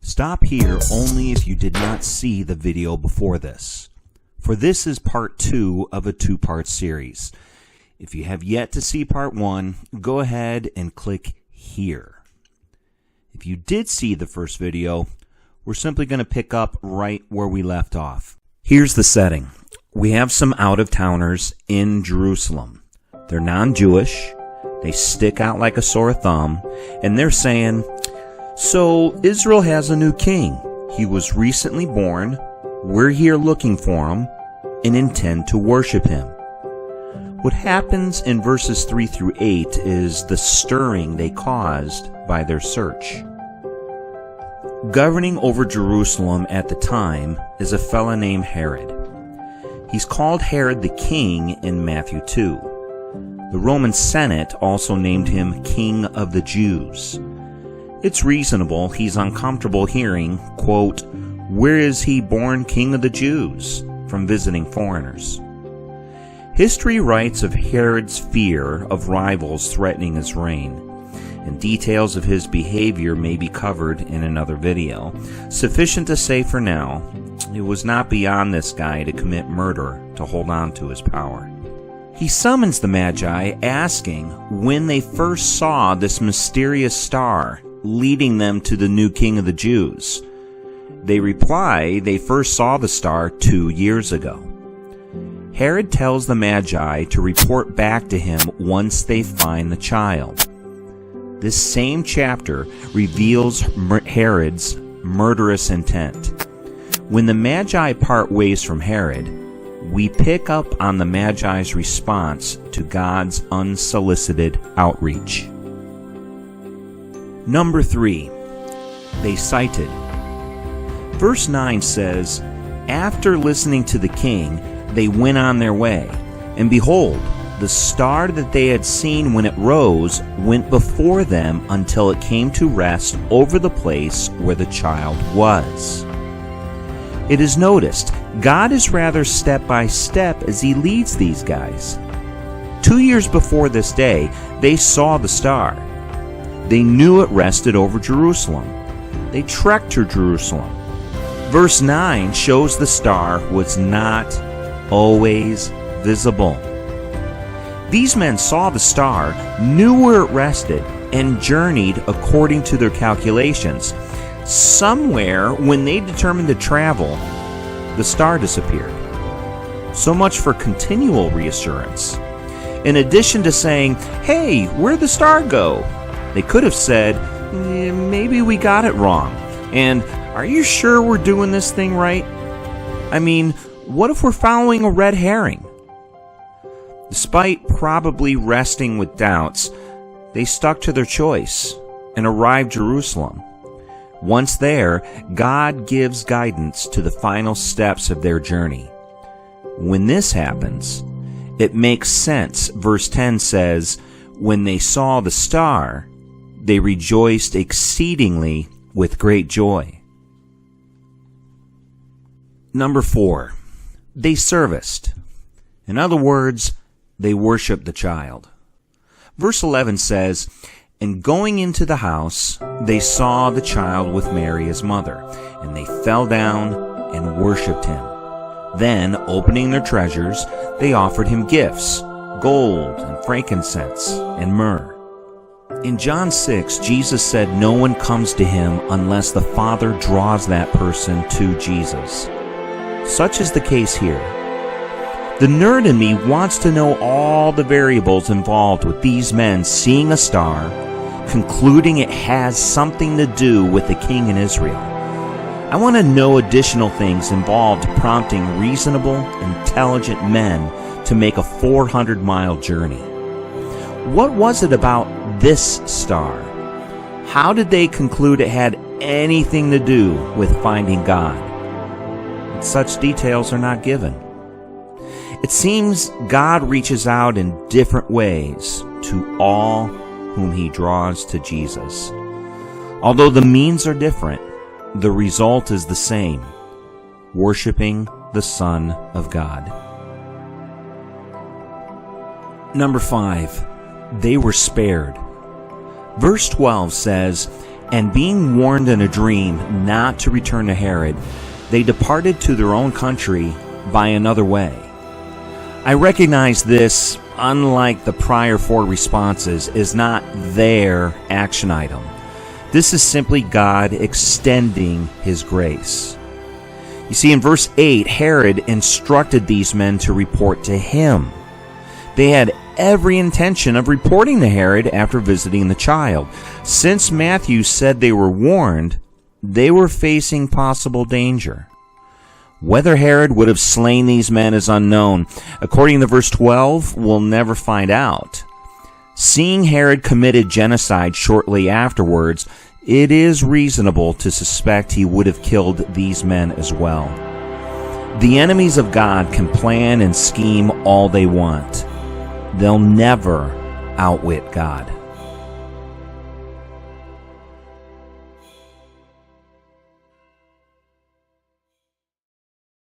Stop here only if you did not see the video before this, for this is part 2 of a 2-part series. If you have yet to see part 1, go ahead and click here. If you did see the first video, we're simply going to pick up right where we left off. Here's the setting. We have some out-of-towners in Jerusalem. They're non-Jewish, they stick out like a sore thumb, and they're saying, "So Israel has a new king. He was recently born. We're here looking for him and intend to worship him." What happens in verses 3 through 8 is the stirring they caused by their search. Governing over Jerusalem at the time is a fellow named Herod. He's called Herod the King in Matthew 2. The Roman Senate also named him King of the Jews. It's reasonable he's uncomfortable hearing, quote, "Where is he born King of the Jews?" from visiting foreigners. History writes of Herod's fear of rivals threatening his reign, and details of his behavior may be covered in another video. Sufficient to say for now, it was not beyond this guy to commit murder to hold on to his power. He summons the Magi, asking when they first saw this mysterious star leading them to the new king of the Jews. They reply they first saw the star 2 years ago. Herod tells the Magi to report back to him once they find the child. This same chapter reveals Herod's murderous intent. When the Magi part ways from Herod, we pick up on the Magi's response to God's unsolicited outreach. Number 3, they sighted. Verse 9 says, "After listening to the king, they went on their way, and behold, the star that they had seen when it rose went before them until it came to rest over the place where the child was." It is noticed, God is rather step by step as he leads these guys. 2 years before this day, they saw the star. They knew it rested over Jerusalem. They trekked to Jerusalem. Verse 9 shows the star was not always visible. These men saw the star, knew where it rested, and journeyed according to their calculations. Somewhere, when they determined to travel, the star disappeared. So much for continual reassurance. In addition to saying, "Hey, where'd the star go?" they could have said, "Maybe we got it wrong," and "Are you sure we're doing this thing right? I mean, what if we're following a red herring?" Despite probably wrestling with doubts, they stuck to their choice and arrived Jerusalem. Once there, God gives guidance to the final steps of their journey. When this happens, it makes sense. Verse 10 says, "When they saw the star, they rejoiced exceedingly with great joy." Number 4, they serviced. In other words, they worshiped the child. Verse 11 says, "And going into the house, they saw the child with Mary his mother, and they fell down and worshipped him. Then, opening their treasures, they offered him gifts, gold and frankincense and myrrh." In John 6, Jesus said no one comes to him unless the Father draws that person to Jesus. Such is the case here. The nerd in me wants to know all the variables involved with these men seeing a star, concluding it has something to do with the king in Israel. I want to know additional things involved prompting reasonable, intelligent men to make a 400-mile journey. What was it about this star? How did they conclude it had anything to do with finding God? Such details are not given. It seems God reaches out in different ways to all whom he draws to Jesus. Although the means are different, the result is the same: worshiping the Son of God. Number 5, they were spared. Verse 12 says, And being warned in a dream not to return to Herod, they departed to their own country by another way. I recognize this, unlike the prior 4 responses, is not their action item. This is simply God extending His grace. You see, in verse 8, Herod instructed these men to report to him. They had every intention of reporting to Herod after visiting the child. Since Matthew said they were warned, they were facing possible danger. Whether Herod would have slain these men is unknown. According to verse 12, we'll never find out. Seeing Herod committed genocide shortly afterwards, it is reasonable to suspect he would have killed these men as well. The enemies of God can plan and scheme all they want. They'll never outwit God.